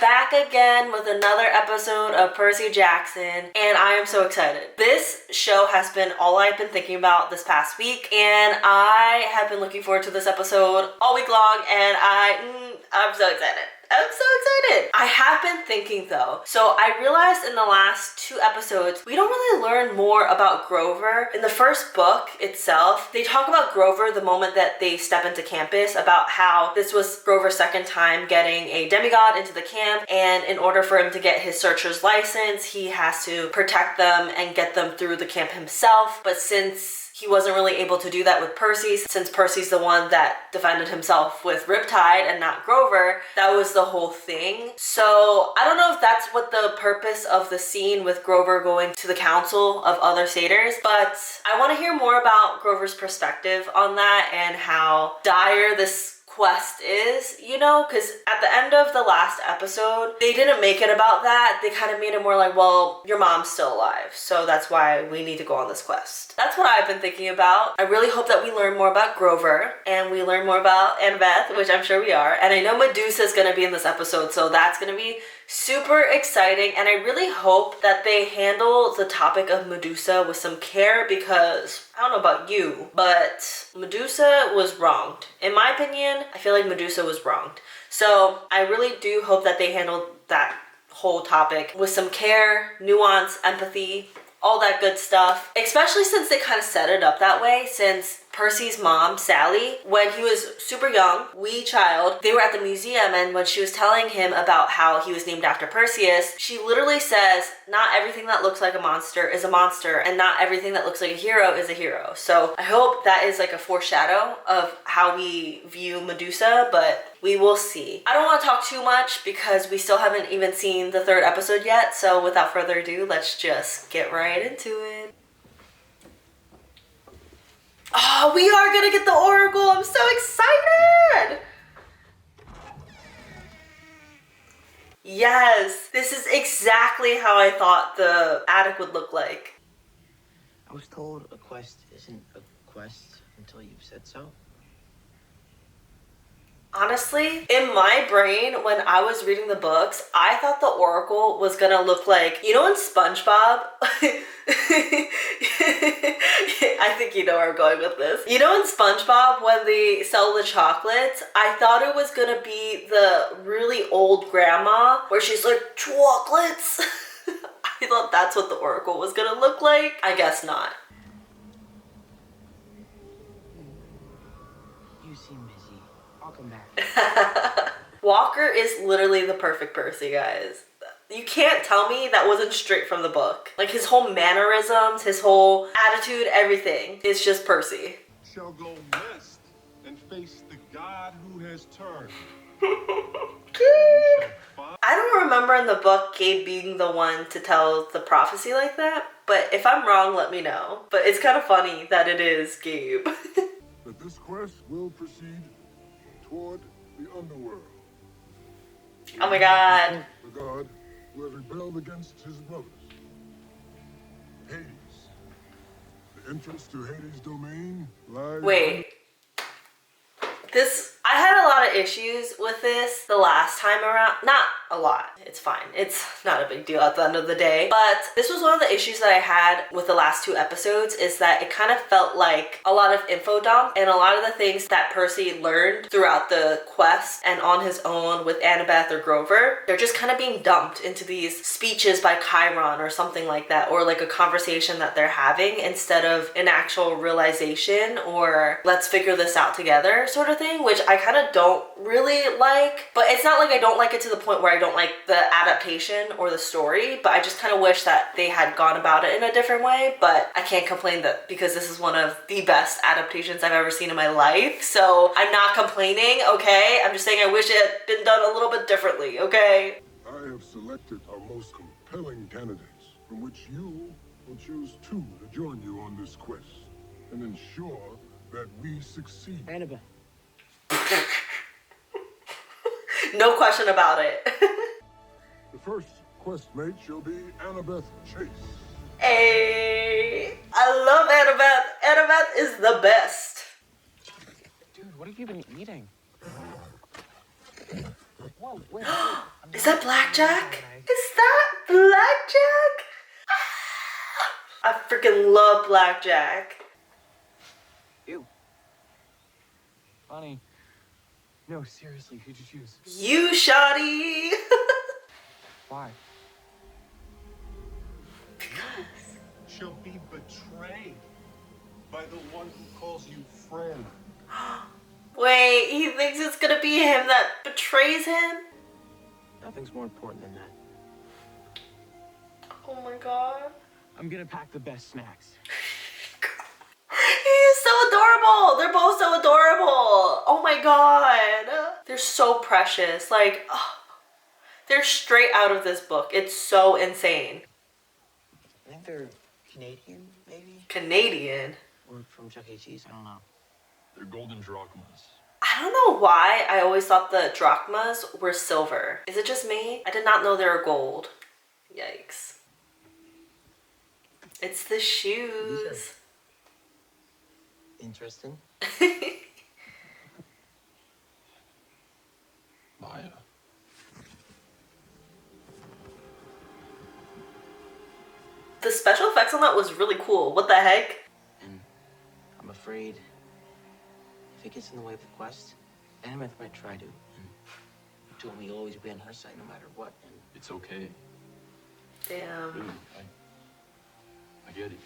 back again with another episode of Percy Jackson, and I am so excited. This show has been all I've been thinking about this past week, and I have been looking forward to this episode all week long, and I'm so excited. I'm so excited. I have been thinking though. So I realized in the last 2 episodes, we don't really learn more about Grover. In the first book itself, they talk about Grover the moment that they step into campus, about how this was Grover's second time getting a demigod into the camp, and in order for him to get his searcher's license, he has to protect them and get them through the camp himself. But since he wasn't really able to do that with Percy, since Percy's the one that defended himself with Riptide and not Grover, that was the whole thing. So I don't know if that's what the purpose of the scene with Grover going to the council of other satyrs, but I want to hear more about Grover's perspective on that and how dire this quest is, you know, because at the end of the last episode, they didn't make it about that. They kind of made it more like, well, your mom's still alive, so that's why we need to go on this quest. That's what I've been thinking about. I really hope that we learn more about Grover and we learn more about Annabeth, which I'm sure we are. And I know Medusa is going to be in this episode, so that's going to be super exciting. And I really hope that they handle the topic of Medusa with some care, because I don't know about you, but Medusa was wronged. In my opinion, I feel like Medusa was wronged. So I really do hope that they handle that whole topic with some care, nuance, empathy, all that good stuff, especially since they kind of set it up that way. Since Percy's mom, Sally, when he was super young, wee child, they were at the museum, and when she was telling him about how he was named after Perseus, she literally says, not everything that looks like a monster is a monster, and not everything that looks like a hero is a hero. So I hope that is like a foreshadow of how we view Medusa, but we will see. I don't want to talk too much because we still haven't even seen the 3rd episode yet, so without further ado, let's just get right into it. Oh, we are gonna get the Oracle! I'm so excited! Yes, this is exactly how I thought the attic would look like. I was told a quest isn't a quest until you've said so. Honestly, in my brain, when I was reading the books, I thought the Oracle was gonna look like, you know in SpongeBob? I think you know where I'm going with this. You know in SpongeBob, when they sell the chocolates, I thought it was gonna be the really old grandma, where she's like, chocolates? I thought that's what the Oracle was gonna look like. I guess not. You seem busy. I'll come back. Walker is literally the perfect Percy, guys. You can't tell me that wasn't straight from the book. Like his whole mannerisms, his whole attitude, everything is just Percy. Shall go west and face the god who has turned. I don't remember in the book Gabe being the one to tell the prophecy like that, but if I'm wrong, let me know. But it's kind of funny that it is Gabe. That this quest will proceed toward the underworld. Oh my god. The god who has rebelled against his brothers. Hades. The entrance to Hades' domain lies... Wait. I had a lot of issues with this the last time around. Not a lot. It's fine. It's not a big deal at the end of the day. But this was one of the issues that I had with the last 2 episodes, is that it kind of felt like a lot of info dump, and a lot of the things that Percy learned throughout the quest and on his own with Annabeth or Grover, they're just kind of being dumped into these speeches by Chiron or something like that, or like a conversation that they're having instead of an actual realization or let's figure this out together sort of thing, which I kind of don't really like. But it's not like I don't like it to the point where I don't like the adaptation or the story, but I just kind of wish that they had gone about it in a different way. But I can't complain that, because this is one of the best adaptations I've ever seen in my life, so I'm not complaining, okay? I'm just saying I wish it had been done a little bit differently, okay? I have selected our most compelling candidates, from which you will choose 2 to join you on this quest and ensure that we succeed. Annabeth. No question about it. The first questmate shall be Annabeth Chase. Hey, I love Annabeth. Annabeth is the best. Dude, what have you been eating? Whoa, wait, I'm Is that Blackjack? Is that Blackjack? I freaking love Blackjack. You. Funny. No, seriously, who'd you choose? You, shoddy. Why? Shall be betrayed by the one who calls you friend. Wait, he thinks it's gonna be him that betrays him? Nothing's more important than that. Oh my god. I'm gonna pack the best snacks. He's so adorable. They're both so adorable. Oh my god. They're so precious. Like, oh, they're straight out of this book. It's so insane. I think they're Canadian, maybe? Canadian? Or from Chuck E. Cheese, I don't know. They're golden drachmas. I don't know why I always thought the drachmas were silver. Is it just me? I did not know they were gold. Yikes. It's the shoes. Interesting. Maya. The special effects on that was really cool. What the heck? And I'm afraid if it gets in the way of the quest, Annabeth might try to. And he told me he'll always be on her side no matter what. And It's okay. Damn. Really, I get it.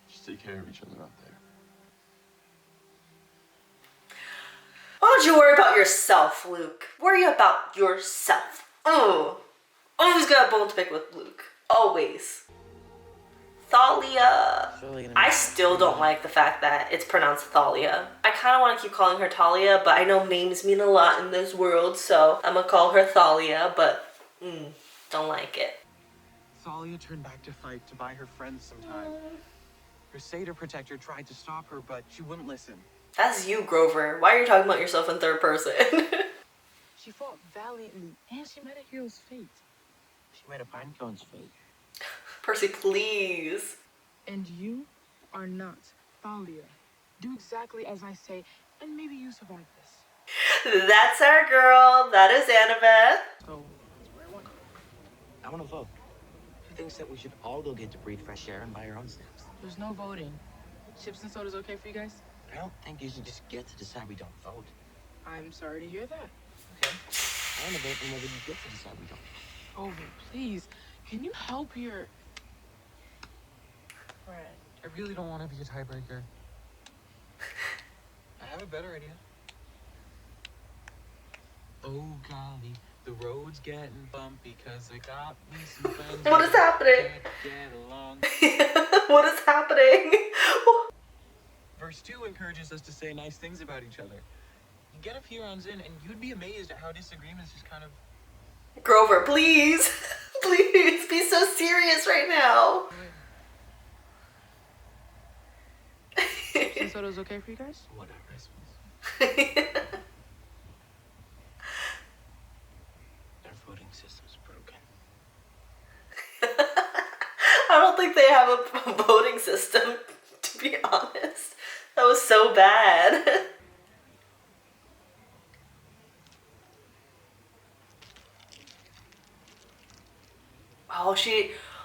Just take care of each other out there. Why don't you worry about yourself, Luke? Worry about yourself. Oh. Always got a bone to pick with Luke. Always. Thalia. I still don't like the fact that it's pronounced Thalia. I kind of want to keep calling her Talia, but I know names mean a lot in this world, so I'm going to call her Thalia, but don't like it. Thalia turned back to fight to buy her friends some time. Her satyr protector tried to stop her, but she wouldn't listen. That's you, Grover. Why are you talking about yourself in third person? She fought valiantly, and she met a hero's fate. she met a Pinecone's fate. Percy, please. And you are not Thalia. Do exactly as I say, and maybe you survive this. That's our girl. That is Annabeth. So, that's where I want. I want to vote. She thinks that we should all go get to breathe fresh air and buy our own snacks. There's no voting. Chips and soda's okay for you guys? I don't think you should just get to decide we don't vote. I'm sorry to hear that. Okay? I want to vote whenever you get to decide we don't. Grover, please. Can you help your friend? I really don't want to be a tiebreaker. I have a better idea. Oh golly, the road's getting bumpy because I got me some friends. What is happening? Get along. What is happening? Verse 2 encourages us to say nice things about each other. You get a few rounds in, and you'd be amazed at how disagreements just kind of... Grover, please. Please be so serious right now. Chips and soda's okay for you guys? Whatever, I suppose. Their voting system's broken. I don't think they have a voting system, to be honest. That was so bad.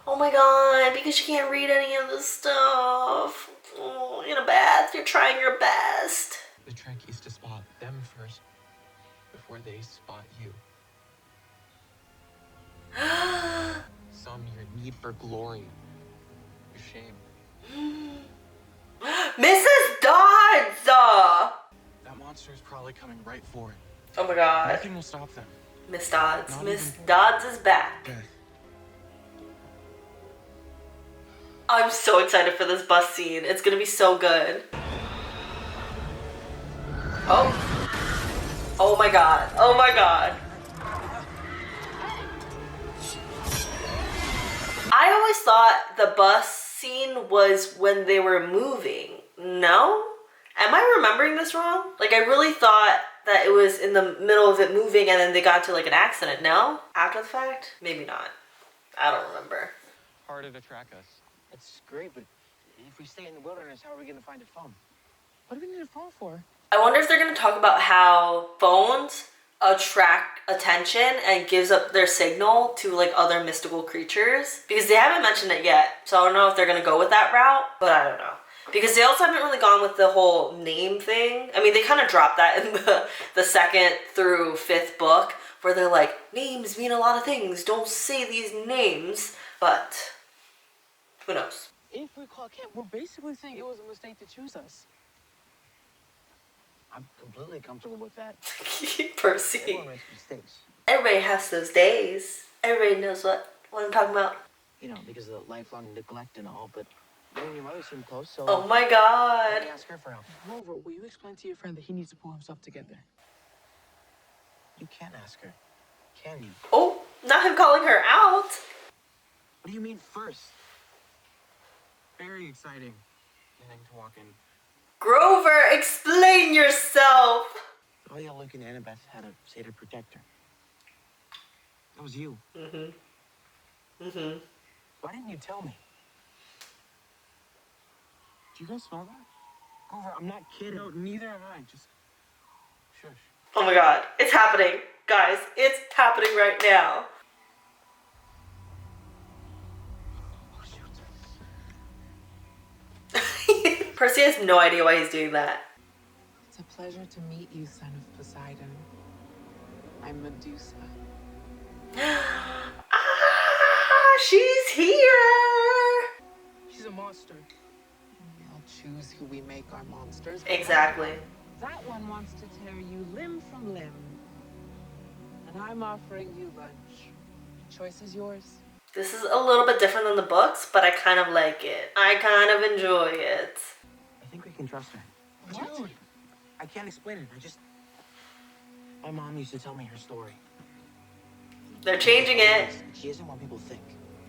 Oh my god, because she can't read any of this stuff. Oh, in a bath, you're trying your best. The trick is to spot them first before they spot you. Some your need for glory, your shame. Mrs. Dodds! That monster is probably coming right for it. Oh my god. Nothing will stop them. Miss Dodds. Not Miss even- Dodds is back. Death. I'm so excited for this bus scene. It's gonna be so good. Oh. Oh my god. Oh my god. I always thought the bus scene was when they were moving. No? Am I remembering this wrong? Like, I really thought that it was in the middle of it moving and then they got to like an accident. No? After the fact? Maybe not. I don't remember. Harder to track us. That's great, but if we stay in the wilderness, how are we going to find a phone? What do we need a phone for? I wonder if they're going to talk about how phones attract attention and gives up their signal to like other mystical creatures, because they haven't mentioned it yet, so I don't know if they're gonna go with that route, but I don't know, because they also haven't really gone with the whole name thing. I mean, they kind of dropped that in the second through fifth book, where they're like, names mean a lot of things, don't say these names, but who knows. If we call Kent, we're basically saying it was a mistake to choose us. I'm completely comfortable with that. Percy. Everyone makes mistakes. Everybody has those days. Everybody knows what I'm talking about. You know, because of the lifelong neglect and all, but you and your mother seem close, so... Oh my Let god. me ask her for help. Rover, will you explain to your friend that he needs to pull himself together? You can't ask her, can you? Oh, not him calling her out. What do you mean first? Very exciting getting to walk in. Grover, explain yourself. All y'all Luke and Annabeth had a say to protect her. That was you. Why didn't you tell me? Do you guys smell that? Grover, I'm not kidding. No, neither am I. Just shush. Oh my god, it's happening. Guys, it's happening right now. Oh, shoot. Percy has no idea why he's doing that. It's a pleasure to meet you, son of Poseidon. I'm Medusa. Ah, she's here. She's a monster. I'll choose who we make our monsters. Exactly. That one wants to tear you limb from limb. And I'm offering you lunch. The choice is yours. This is a little bit different than the books, but I kind of like it. I kind of enjoy it. I think we can trust her. What? Dude, I can't explain it. My mom used to tell me her story. They're changing it. She isn't what people think.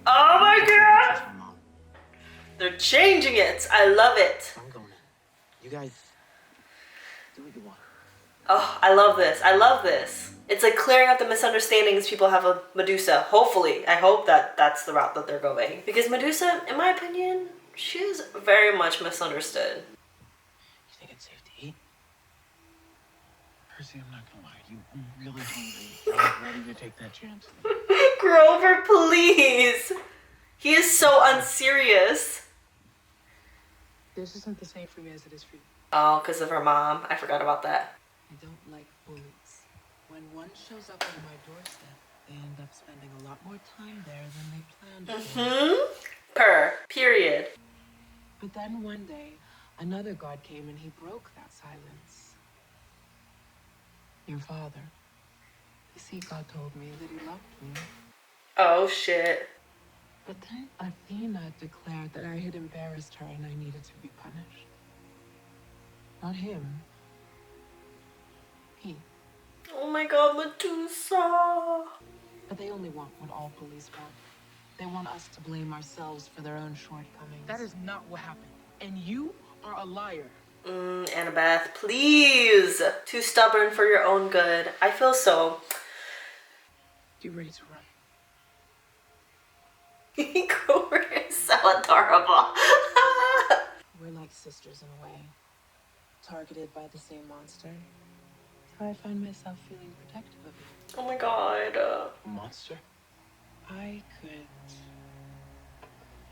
Oh my god. Trust my mom. They're changing it. I love it. I'm going in. You guys do what you want. Oh, I love this. I love this. It's like clearing up the misunderstandings people have of Medusa. Hopefully. I hope that that's the route that they're going. Because Medusa, in my opinion, she is very much misunderstood. You think it's safe to eat? Percy, I'm not gonna lie. I'm really hungry. I'm ready to take that chance. Grover, please. He is so unserious. This isn't the same for me as it is for you. Oh, because of her mom. I forgot about that. I don't like bullies. When one shows up on my doorstep, they end up spending a lot more time there than they planned for. Period. But then one day, another god came and he broke that silence. Your father. You see, God told me that he loved me. Oh, shit. But then Athena declared that I had embarrassed her and I needed to be punished. Not him. He. Oh my god, Medusa. But they only want what all police want. They want us to blame ourselves for their own shortcomings. That is not what happened. And you are a liar. Annabeth, please. Too stubborn for your own good. I feel so. You ready to run? Grover is so adorable. We're like sisters in a way. Targeted by the same monster. So I find myself feeling protective of you. Oh my god. A monster? I could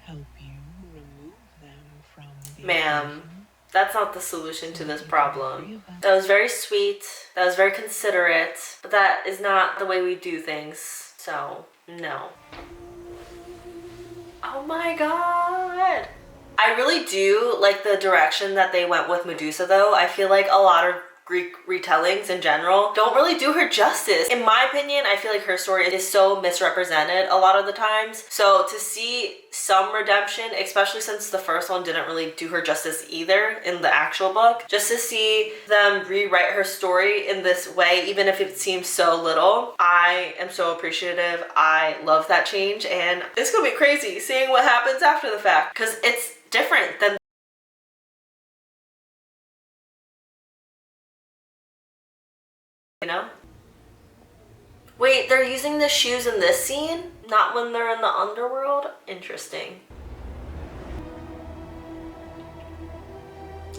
help you remove them from the Ma'am, equation. that's not the solution to this problem. That was very sweet. That was very considerate. But that is not the way we do things. So, no. Oh my god. I really do like the direction that they went with Medusa though. I feel like a lot of Greek retellings in general don't really do her justice. In my opinion, I feel like her story is so misrepresented a lot of the times. So to see some redemption, especially since the first one didn't really do her justice either in the actual book, just to see them rewrite her story in this way, even if it seems so little, I am so appreciative. I love that change, and it's gonna be crazy seeing what happens after the fact because it's different than, you know? Wait, they're using the shoes in this scene? Not when they're in the underworld? Interesting.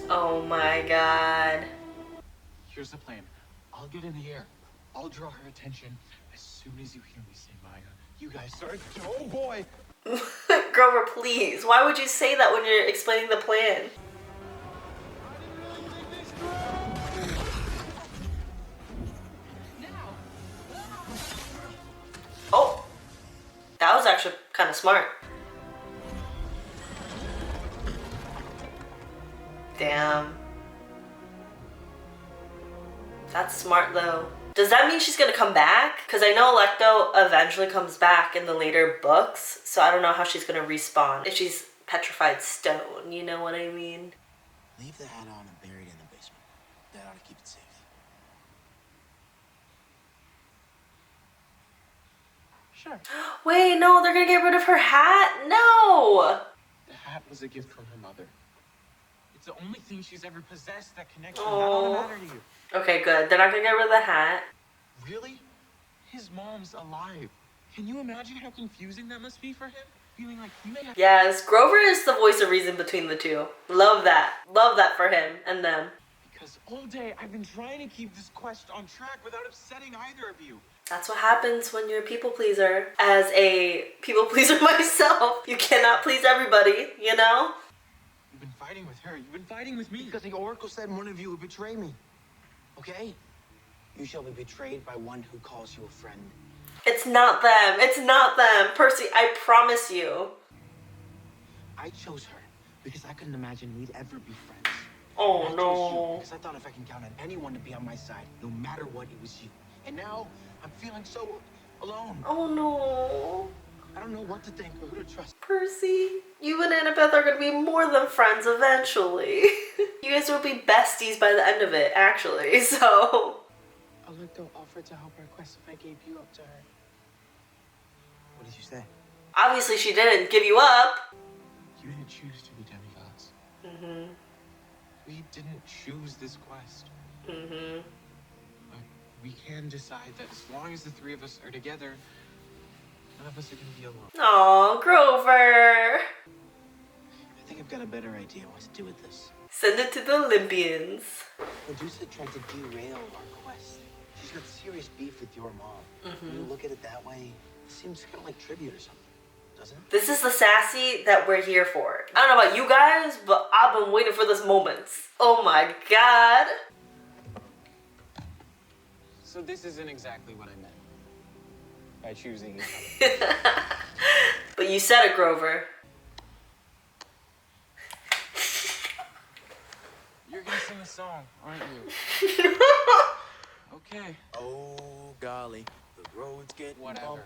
Oh my god. Here's the plan. I'll get in the air. I'll draw her attention as soon as you hear me say Maya. You guys start. Oh boy! Grover, please. Why would you say that when you're explaining the plan? Oh, that was actually kind of smart. Damn. That's smart though. Does that mean she's gonna come back? Because I know Electo eventually comes back in the later books, so I don't know how she's gonna respawn. If she's petrified stone, you know what I mean? Leave the hat on and bury it in the basement. That ought to keep it safe. Sure. Wait, no, they're gonna get rid of her hat? No! The hat was a gift from her mother. It's the only thing she's ever possessed that connects Aw. them. That ought to matter to you. Okay, good. They're not gonna get rid of the hat. Really? His mom's alive. Can you imagine how confusing that must be for him? Feeling like he may have... Yes, Grover is the voice of reason between the two. Love that. Love that for him and them. Because all day I've been trying to keep this quest on track without upsetting either of you. That's what happens when you're a people pleaser. As a people pleaser myself, you cannot please everybody, you know? You've been fighting with her. You've been fighting with me. Because the Oracle said one of you would betray me. Okay? You shall be betrayed by one who calls you a friend. It's not them. It's not them. Percy, I promise you. I chose her because I couldn't imagine we'd ever be friends. Oh, I chose you no. because I thought if I can count on anyone to be on my side, no matter what, it was you. And now I'm feeling so alone. Oh, no. I don't know what to think or who to trust. Percy, you and Annabeth are going to be more than friends eventually. You guys will be besties by the end of it, actually, so... Electo offered to help our quest if I gave you up to her. What did you say? Obviously she didn't give you up. You didn't choose to be demigods. Mm-hmm. We didn't choose this quest. Mm-hmm. But we can decide that as long as the three of us are together, none of us are going to be alone. Aw, Grover. I think I've got a better idea what to do with this. Send it to the Olympians. Medusa tried to derail our quest. She's got serious beef with your mom. When you look at it that way, it seems kind of like tribute or something, doesn't it? This is the sassy that we're here for. I don't know about you guys, but I've been waiting for this moment. Oh my god. So this isn't exactly what I meant by choosing each other. But you said it, Grover. You're gonna sing a song, aren't you? Okay. Oh, golly. The roads get Whatever.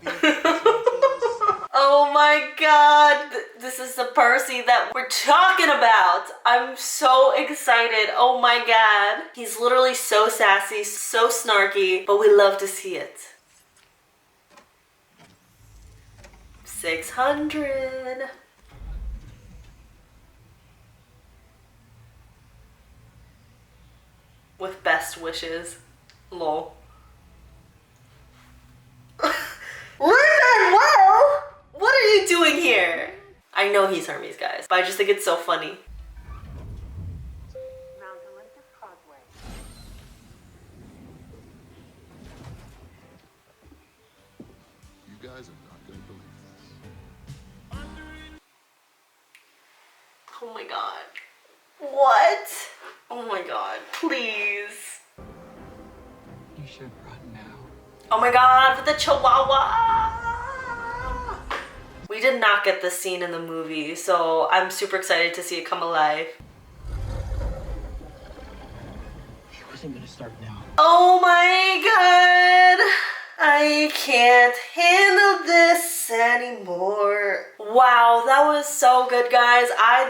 Oh my god. This is the Percy that we're talking about. I'm so excited. Oh my god. He's literally so sassy, so snarky, but we love to see it. 600. With best wishes. Lol. Whoa! What are you doing here? I know he's Hermes, guys, but I just think it's so funny. Mount Olympus Causeway. You guys are not going to believe this. Oh my god. What? Oh my god, please. You should run now. Oh my god, with the chihuahua! We did not get this scene in the movie, so I'm super excited to see it come alive. He wasn't gonna start now. Oh my god! I can't handle this anymore. Wow, that was so good, guys. I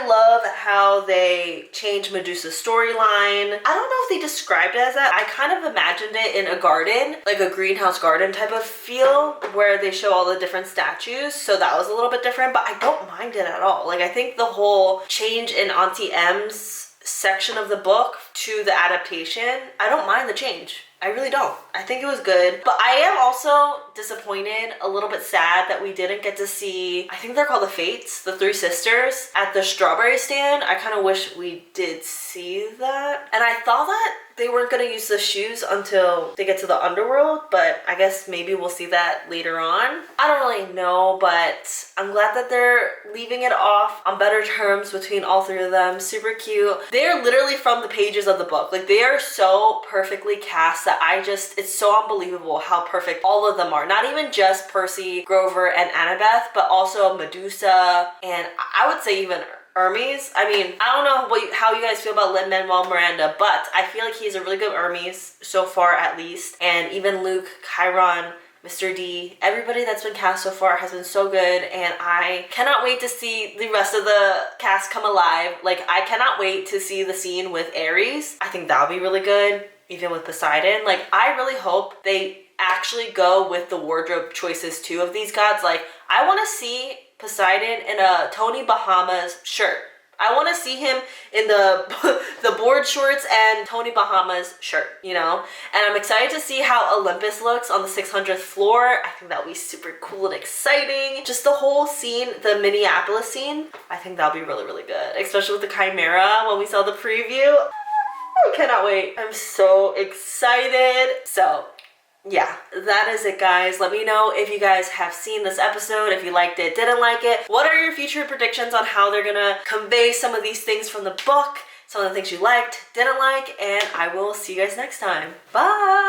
love how they changed Medusa's storyline. I don't know if they described it as that. I kind of imagined it in a garden, like a greenhouse garden type of feel, where they show all the different statues. So that was a little bit different, but I don't mind it at all. Like, I think the whole change in Auntie M's section of the book to the adaptation, I don't mind the change. I really don't. I think it was good. But I am also disappointed, a little bit sad that we didn't get to see, I think they're called the Fates, the three sisters, at the strawberry stand. I kind of wish we did see that. And I thought that they weren't gonna use the shoes until they get to the underworld, but I guess maybe we'll see that later on. I don't really know, but I'm glad that they're leaving it off on better terms between all three of them. Super cute. They're literally from the pages of the book. Like, they are so perfectly cast that it's so unbelievable how perfect all of them are. Not even just Percy, Grover, and Annabeth, but also Medusa, and I would say even Hermes. I mean, I don't know how you guys feel about Lin-Manuel Miranda, but I feel like he's a really good Hermes so far, at least. And even Luke, Chiron, Mr. D, everybody that's been cast so far has been so good, and I cannot wait to see the rest of the cast come alive. Like, I cannot wait to see the scene with Ares. I think that'll be really good, even with Poseidon. Like, I really hope they actually go with the wardrobe choices too of these gods. Like, I want to see Poseidon in a Tony Bahamas shirt. I want to see him in the board shorts and Tony Bahamas shirt, you know? And I'm excited to see how Olympus looks on the 600th floor. I think that'll be super cool and exciting. Just the whole scene, the Minneapolis scene, I think that'll be really, really good. Especially with the Chimera when we saw the preview. I cannot wait. I'm so excited. So yeah, that is it, guys. Let me know if you guys have seen this episode, if you liked it, didn't like it. What are your future predictions on how they're gonna convey some of these things from the book, some of the things you liked, didn't like, and I will see you guys next time. Bye!